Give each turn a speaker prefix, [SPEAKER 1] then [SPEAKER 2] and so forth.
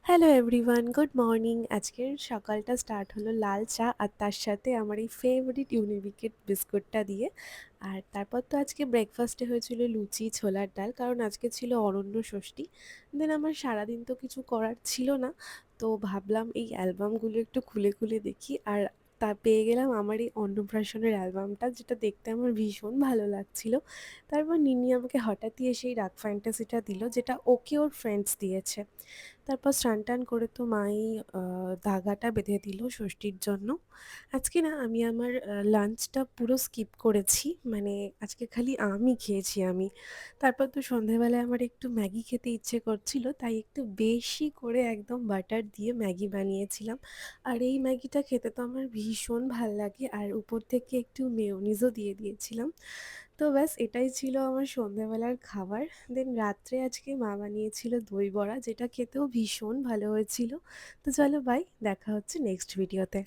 [SPEAKER 1] Hello everyone, good morning. আজকের সকালটা start হলো লাল চা আর তার সাথে আমার এই ফেভারিট ইউনিবিকের বিস্কুটটা দিয়ে। আর তারপর তো আজকে ব্রেকফাস্টে হয়েছিল লুচি ছোলার ডাল, কারণ আজকে ছিল অরণ্য ষষ্ঠী। দেন আমার সারাদিন তো কিছু করার ছিল না, তো ভাবলাম এই অ্যালবামগুলো একটু খুলে খুলে দেখি। আর তা পেয়ে গেলাম আমার এই অন্নপ্রাশনের অ্যালবামটা, যেটা দেখতে আমার ভীষণ ভালো লাগছিল। তারপর নিনি আমাকে হঠাৎই এসে এই ডার্ক ফ্যান্টাসিটা দিল, যেটা ওকে ওর ফ্রেন্ডস দিয়েছে। তারপর স্নান-টান করে তো মাই ধাগাটা বেঁধে দিল ষষ্ঠীর জন্য। আজকে না আমি আমার লাঞ্চটা পুরো স্কিপ করেছি। মানে আজকে খালি আমই খেয়েছি আমি। তারপর তো সন্ধ্যেবেলায় আমার একটু ম্যাগি খেতে ইচ্ছে করছিল, তাই একটু বেশি করে একদম বাটার দিয়ে ম্যাগি বানিয়েছিলাম। আর এই ম্যাগিটা খেতে তো আমার ভীষণ ভাল লাগে, আর উপর থেকে একটু মেয়োনিজও দিয়ে দিয়েছিলাম। তো ব্যাস এটাই ছিল আমার সন্ধ্যাবেলার খাবার। দেন রাত্রে আজকে মা বানিয়েছিল দই বড়া, যেটা খেতেও ভীষণ ভালো হয়েছিল। তো চলো বাই, দেখা হচ্ছে নেক্সট ভিডিওতে।